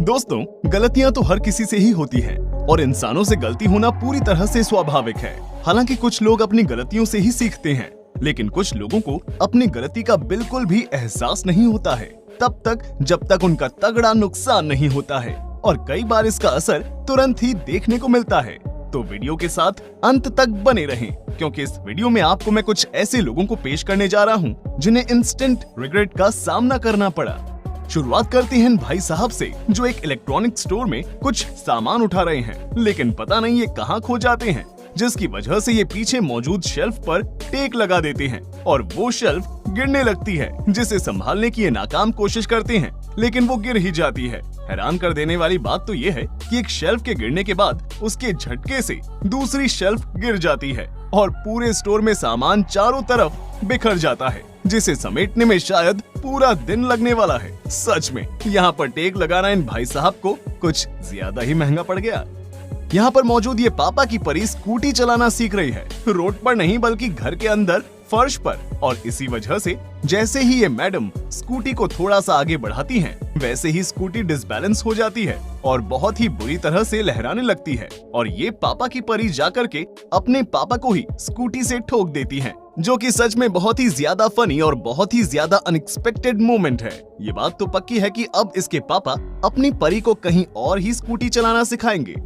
दोस्तों, गलतियां तो हर किसी से ही होती हैं और इंसानों से गलती होना पूरी तरह से स्वाभाविक है। हालांकि कुछ लोग अपनी गलतियों से ही सीखते हैं, लेकिन कुछ लोगों को अपनी गलती का बिल्कुल भी एहसास नहीं होता है तब तक जब तक उनका तगड़ा नुकसान नहीं होता है, और कई बार इसका असर तुरंत ही देखने को मिलता है। तो वीडियो के साथ अंत तक बने रहें, क्योंकि इस वीडियो में आपको मैं कुछ ऐसे लोगों को पेश करने जा रहा हूं जिन्हें इंस्टेंट रिग्रेट का सामना करना पड़ा। शुरुआत करते हैं भाई साहब से, जो एक इलेक्ट्रॉनिक स्टोर में कुछ सामान उठा रहे हैं, लेकिन पता नहीं ये कहाँ खो जाते हैं, जिसकी वजह से ये पीछे मौजूद शेल्फ पर टेक लगा देते हैं और वो शेल्फ गिरने लगती है, जिसे संभालने की ये नाकाम कोशिश करते हैं, लेकिन वो गिर ही जाती है। हैरान कर देने वाली बात तो ये है कि एक शेल्फ के गिरने के बाद उसके झटके से दूसरी शेल्फ गिर जाती है और पूरे स्टोर में सामान चारों तरफ बिखर जाता है, जिसे समेटने में शायद पूरा दिन लगने वाला है। सच में यहाँ पर टेक लगाना इन भाई साहब को कुछ ज्यादा ही महंगा पड़ गया। यहाँ पर मौजूद ये पापा की परी स्कूटी चलाना सीख रही है, रोड पर नहीं बल्कि घर के अंदर फर्श पर, और इसी वजह से जैसे ही ये मैडम स्कूटी को थोड़ा सा आगे बढ़ाती हैं, वैसे ही स्कूटी डिसबैलेंस हो जाती है और बहुत ही बुरी तरह से लहराने लगती है, और ये पापा की परी जाकर के अपने पापा को ही स्कूटी से ठोक देती है, जो कि सच में बहुत ही ज्यादा फनी और बहुत ही ज्यादा अनएक्सपेक्टेड मोमेंट है। ये बात तो पक्की है कि अब इसके पापा अपनी परी को कहीं और ही स्कूटी चलाना सिखाएंगे।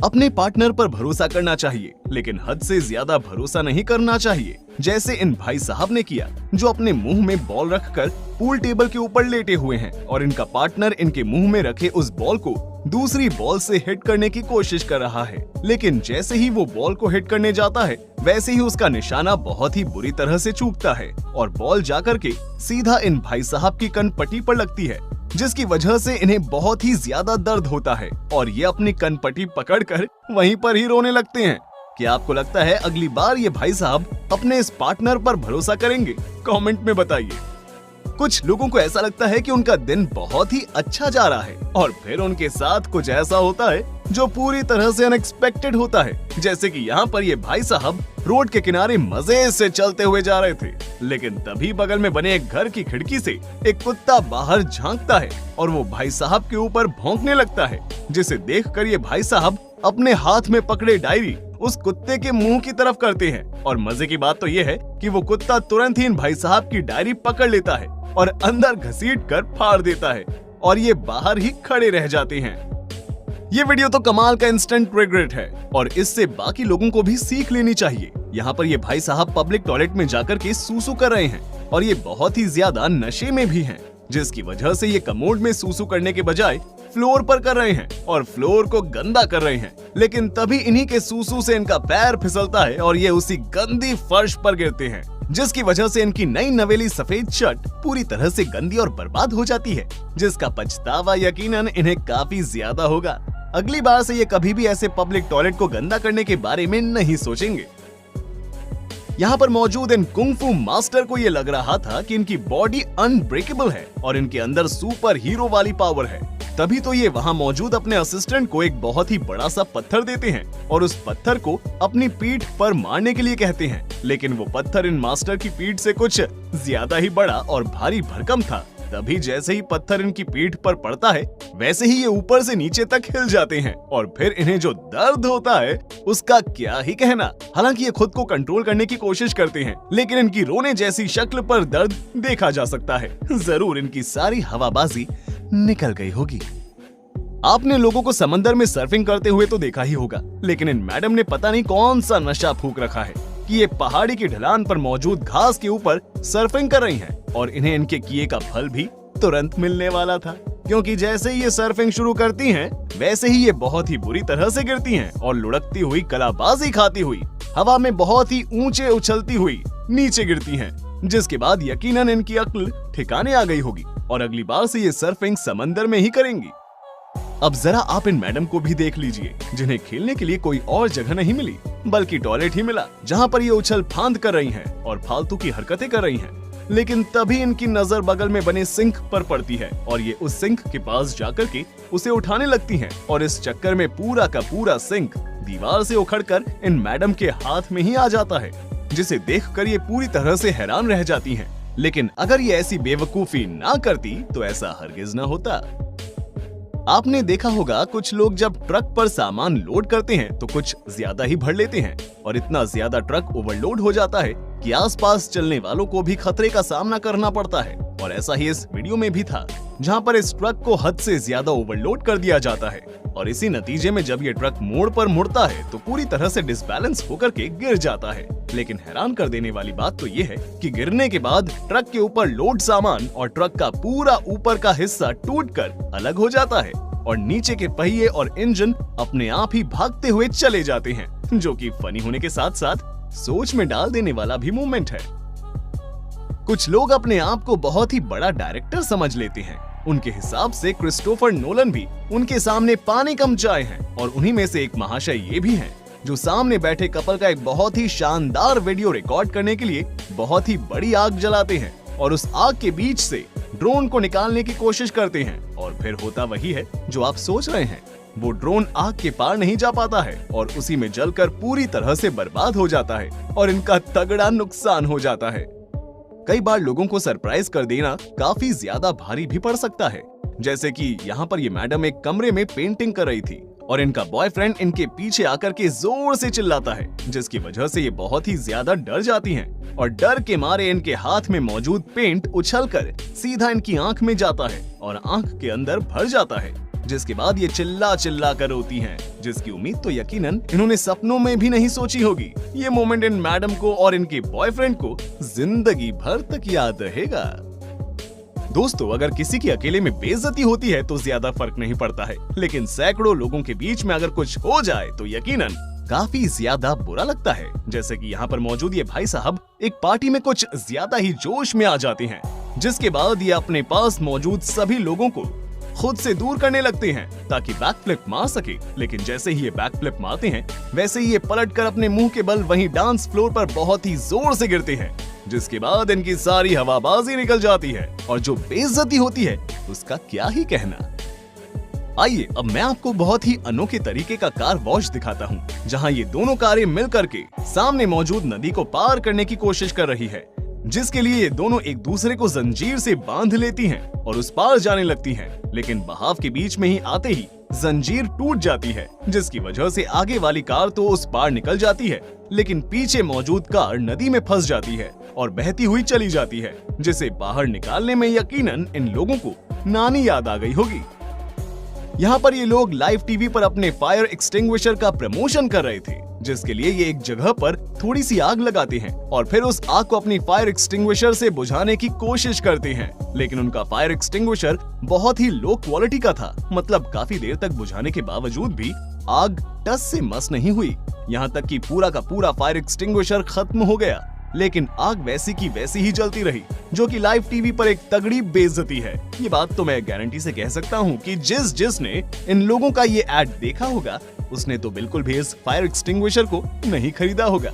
अपने पार्टनर पर भरोसा करना चाहिए, लेकिन हद से ज्यादा भरोसा नहीं करना चाहिए, जैसे इन भाई साहब ने किया, जो अपने मुंह में बॉल रखकर पूल टेबल के ऊपर लेटे हुए हैं और इनका पार्टनर इनके मुंह में रखे उस बॉल को दूसरी बॉल से हिट करने की कोशिश कर रहा है, लेकिन जैसे ही वो बॉल को हिट करने जाता है, वैसे ही उसका निशाना बहुत ही बुरी तरह से चूकता है और बॉल जाकर के सीधा इन भाई साहब की कनपट्टी पर लगती है, जिसकी वजह से इन्हें बहुत ही ज्यादा दर्द होता है और ये अपनी कनपट्टी पकड़कर वहीं पर ही रोने लगते हैं। क्या आपको लगता है अगली बार ये भाई साहब अपने इस पार्टनर पर भरोसा करेंगे? कमेंट में बताइए। कुछ लोगों को ऐसा लगता है कि उनका दिन बहुत ही अच्छा जा रहा है और फिर उनके साथ कुछ ऐसा होता है जो पूरी तरह से अनएक्सपेक्टेड होता है, जैसे कि यहाँ पर ये भाई साहब रोड के किनारे मजे से चलते हुए जा रहे थे, लेकिन तभी बगल में बने एक घर की खिड़की से एक कुत्ता बाहर झांकता है और वो भाई साहब के ऊपर भौंकने लगता है, जिसे देखकर ये भाई साहब अपने हाथ में पकड़े डायरी उस कुत्ते के मुंह की तरफ करते हैं, और मजे की बात तो ये है कि वो कुत्ता तुरंत ही इन भाई साहब की डायरी पकड़ लेता है और अंदर घसीट कर फाड़ देता है और ये बाहर ही खड़े रह जाते हैं। ये वीडियो तो कमाल का इंस्टेंट रिग्रेट है और इससे बाकी लोगों को भी सीख लेनी चाहिए। यहाँ पर ये भाई साहब पब्लिक टॉयलेट में जाकर के सूसू कर रहे हैं और ये बहुत ही ज्यादा नशे में भी हैं, जिसकी वजह से ये कमोड में सूसू करने के बजाय फ्लोर पर कर रहे हैं और फ्लोर को गंदा कर रहे हैं, लेकिन तभी इन्हीं के सूसू से इनका पैर फिसलता है और ये उसी गंदी फर्श पर गिरते हैं, जिसकी वजह से इनकी नई नवेली सफेद शर्ट पूरी तरह से गंदी और बर्बाद हो जाती है, जिसका पछतावा यकीनन इन्हें काफी ज्यादा होगा। अगली बार से ये कभी भी ऐसे पब्लिक टॉयलेट को गंदा करने के बारे में नहीं सोचेंगे। यहाँ पर मौजूद इन कुंग-फू मास्टर को ये लग रहा था कि इनकी बॉडी अनब्रेकेबल है और इनके अंदर सुपर हीरो वाली पावर है, तभी तो ये वहाँ मौजूद अपने असिस्टेंट को एक बहुत ही बड़ा सा पत्थर देते हैं और उस पत्थर को अपनी पीठ पर मारने के लिए कहते हैं, लेकिन वो पत्थर इन मास्टर की पीठ से कुछ ज्यादा ही बड़ा और भारी भरकम था। तभी जैसे ही पत्थर इनकी पीठ पर पड़ता है, वैसे ही ये ऊपर से नीचे तक हिल जाते हैं और फिर इन्हें जो दर्द होता है उसका क्या ही कहना। हालांकि ये खुद को कंट्रोल करने की कोशिश करते हैं, लेकिन इनकी रोने जैसी शक्ल पर दर्द देखा जा सकता है। जरूर इनकी सारी हवाबाजी निकल गई होगी। आपने लोगों को समंदर में सर्फिंग करते हुए तो देखा ही होगा, लेकिन इन मैडम ने पता नहीं कौन सा नशा फूंक रखा है कि ये पहाड़ी की ढलान पर मौजूद घास के ऊपर सर्फिंग कर रही हैं और इन्हें इनके किए का फल भी तुरंत मिलने वाला था, क्योंकि जैसे ही ये सर्फिंग शुरू करती हैं, वैसे ही ये बहुत ही बुरी तरह से गिरती हैं और लुढ़कती हुई कलाबाजी खाती हुई हवा में बहुत ही ऊंचे उछलती हुई नीचे गिरती हैं, जिसके बाद यकीनन इनकी अक्ल ठिकाने आ गई होगी और अगली बार से ये सर्फिंग समंदर में ही करेंगी। अब जरा आप इन मैडम को भी देख लीजिए, जिन्हें खेलने के लिए कोई और जगह नहीं मिली बल्कि टॉयलेट ही मिला, जहाँ पर ये उछल फांद कर रही हैं और फालतू की हरकतें कर रही हैं। लेकिन तभी इनकी नजर बगल में बने सिंक पर पड़ती है और ये उस सिंक के पास जाकर के उसे उठाने लगती हैं और इस चक्कर में पूरा का पूरा सिंक दीवार से उखड़कर इन मैडम के हाथ में ही आ जाता है। जिसे देखकर ये पूरी तरह से हैरान रह जाती हैं। लेकिन अगर ये ऐसी बेवकूफी ना करती तो ऐसा हरगिज ना होता। आपने देखा होगा कुछ लोग जब ट्रक पर सामान लोड करते हैं तो कुछ ज्यादा ही भर लेते हैं और इतना ज्यादा ट्रक ओवरलोड हो जाता है कि आसपास चलने वालों को भी खतरे का सामना करना पड़ता है। और ऐसा ही इस वीडियो में भी था, जहां पर इस ट्रक को हद से ज्यादा ओवरलोड कर दिया जाता है और इसी नतीजे में जब ये ट्रक मोड़ पर मुड़ता है तो पूरी तरह से डिसबैलेंस होकर के गिर जाता है। लेकिन हैरान कर देने वाली बात तो ये है कि गिरने के बाद ट्रक के ऊपर लोड सामान और ट्रक का पूरा ऊपर का हिस्सा टूटकर अलग हो जाता है और नीचे के पहिए और इंजन अपने आप ही भागते हुए चले जाते हैं, जो कि फनी होने के साथ साथ सोच में डाल देने वाला भी मोमेंट है। कुछ लोग अपने आप को बहुत ही बड़ा डायरेक्टर समझ लेते हैं। उनके हिसाब से क्रिस्टोफर नोलन भी उनके सामने पानी कम चाय हैं और उन्हीं में से एक महाशय ये भी हैं जो सामने बैठे कपल का एक बहुत ही शानदार वीडियो रिकॉर्ड करने के लिए बहुत ही बड़ी आग जलाते हैं और उस आग के बीच से ड्रोन को निकालने की कोशिश करते हैं और फिर होता वही है जो आप सोच रहे हैं। वो ड्रोन आग के पार नहीं जा पाता है और उसी में जलकर पूरी तरह से बर्बाद हो जाता है और इनका तगड़ा नुकसान हो जाता है। कई बार लोगों को सरप्राइज कर देना काफी ज्यादा भारी भी पड़ सकता है, जैसे कि यहाँ पर ये मैडम एक कमरे में पेंटिंग कर रही थी और इनका बॉयफ्रेंड इनके पीछे आकर के जोर से चिल्लाता है, जिसकी वजह से ये बहुत ही ज्यादा डर जाती हैं और डर के मारे इनके हाथ में मौजूद पेंट उछलकर सीधा इनकी आंख में जाता है और आंख के अंदर भर जाता है, जिसके बाद ये चिल्ला चिल्ला कर रोती हैं, जिसकी उम्मीद तो यकीनन इन्होंने सपनों में भी नहीं सोची होगी। ये मोमेंट इन मैडम को और इनके बॉयफ्रेंड को जिंदगी भर तक याद रहेगा। दोस्तों, अगर किसी की अकेले में बेइज्जती होती है तो ज्यादा फर्क नहीं पड़ता है, लेकिन सैकड़ों लोगों के बीच में अगर कुछ हो जाए तो यकीनन काफी ज्यादा बुरा लगता है। जैसे कि यहाँ पर मौजूद ये भाई साहब एक पार्टी में कुछ ज्यादा ही जोश में आ जाते हैं, जिसके बाद ये अपने पास मौजूद सभी लोगों को खुद से दूर करने लगते हैं ताकि बैक फ्लिप मार सके। लेकिन जैसे ही ये बैक फ्लिप मारते हैं वैसे ही ये पलटकर अपने मुंह के बल वहीं डांस फ्लोर पर बहुत ही जोर से गिरते हैं, जिसके बाद इनकी सारी हवाबाजी निकल जाती है और जो बेइज्जती होती है उसका क्या ही कहना। आइए अब मैं आपको बहुत ही अनोखे तरीके का कार वॉश दिखाता हूँ, जहाँ ये दोनों कारें मिल करके सामने मौजूद नदी को पार करने की कोशिश कर रही है, जिसके लिए ये दोनों एक दूसरे को जंजीर से बांध लेती हैं और उस पार जाने लगती हैं। लेकिन बहाव के बीच में ही आते ही जंजीर टूट जाती है, जिसकी वजह से आगे वाली कार तो उस पार निकल जाती है, लेकिन पीछे मौजूद कार नदी में फंस जाती है और बहती हुई चली जाती है, जिसे बाहर निकालने में यकीनन इन लोगों को नानी याद आ गई होगी। यहाँ पर ये लोग लाइव टीवी पर अपने फायर एक्सटिंग्विशर का प्रमोशन कर रहे थे, जिसके लिए ये एक जगह पर थोड़ी सी आग लगाते हैं और फिर उस आग को अपनी फायर एक्सटिंग्विशर से बुझाने की कोशिश करते हैं। लेकिन उनका फायर एक्सटिंग्विशर बहुत ही लो क्वालिटी का था, मतलब काफी देर तक बुझाने के बावजूद भी आग टस से मस नहीं हुई, यहाँ तक कि पूरा का पूरा फायर एक्सटिंग्विशर खत्म हो गया। लेकिन आग वैसी की वैसी ही जलती रही, जो कि लाइव टीवी पर एक तगड़ी बेइज्जती है। ये बात तो मैं गारंटी से कह सकता हूँ कि जिसने इन लोगों का ये एड देखा होगा उसने तो बिल्कुल भी इस फायर एक्सटिंग्विशर को नहीं खरीदा होगा।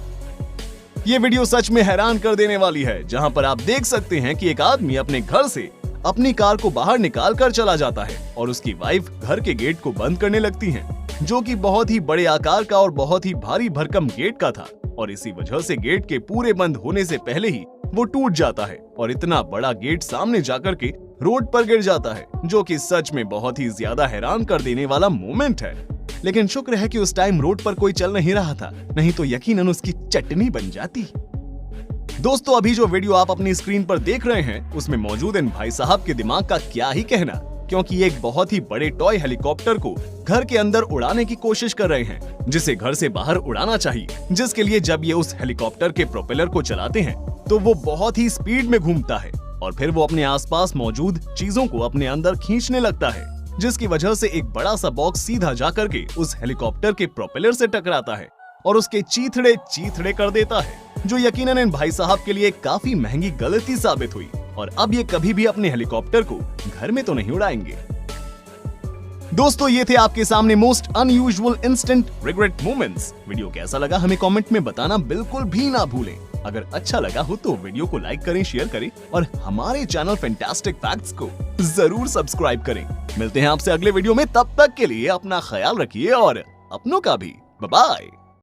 ये वीडियो सच में हैरान कर देने वाली है, जहाँ पर आप देख सकते हैं कि एक आदमी अपने घर से अपनी कार को बाहर निकाल कर चला जाता है और उसकी वाइफ घर के गेट को बंद करने लगती है, जो कि बहुत ही बड़े आकार का और बहुत ही भारी भरकम गेट का था और इसी वजह से गेट के पूरे बंद होने से पहले ही वो टूट जाता है और इतना बड़ा गेट सामने जाकर के रोड पर गिर जाता है, जो कि सच में बहुत ही ज्यादा हैरान कर देने वाला मोमेंट है। लेकिन शुक्र है कि उस टाइम रोड पर कोई चल नहीं रहा था, नहीं तो यकीनन उसकी चटनी बन जाती। दोस्तों, अभी जो वीडियो आप अपनी स्क्रीन पर देख रहे हैं उसमें मौजूद इन भाई साहब के दिमाग का क्या ही कहना, क्योंकि ये एक बहुत ही बड़े टॉय हेलीकॉप्टर को घर के अंदर उड़ाने की कोशिश कर रहे हैं, जिसे घर से बाहर उड़ाना चाहिए, जिसके लिए जब ये उस हेलीकॉप्टर के प्रोपेलर को चलाते हैं तो वो बहुत ही स्पीड में घूमता है और फिर वो अपने आसपास मौजूद चीजों को अपने अंदर खींचने लगता है, जिसकी वजह से एक बड़ा सा बॉक्स सीधा जाकर के उस हेलीकॉप्टर के प्रोपेलर से टकराता है और उसके चीथड़े चीथड़े कर देता है, जो यकीनन इन भाई साहब के लिए काफी महंगी गलती साबित हुई और अब ये कभी भी अपने हेलीकॉप्टर को घर में तो नहीं उड़ाएंगे। दोस्तों, ये थे आपके सामने most unusual instant regret moments. Video कैसा लगा हमें कमेंट में बताना बिल्कुल भी ना भूलें। अगर अच्छा लगा हो तो वीडियो को लाइक करें, शेयर करें और हमारे चैनल फैंटास्टिक फैक्ट्स को जरूर सब्सक्राइब करें। मिलते हैं आपसे अगले वीडियो में, तब तक के लिए अपना ख्याल रखिए और अपनों का भी। Bye bye.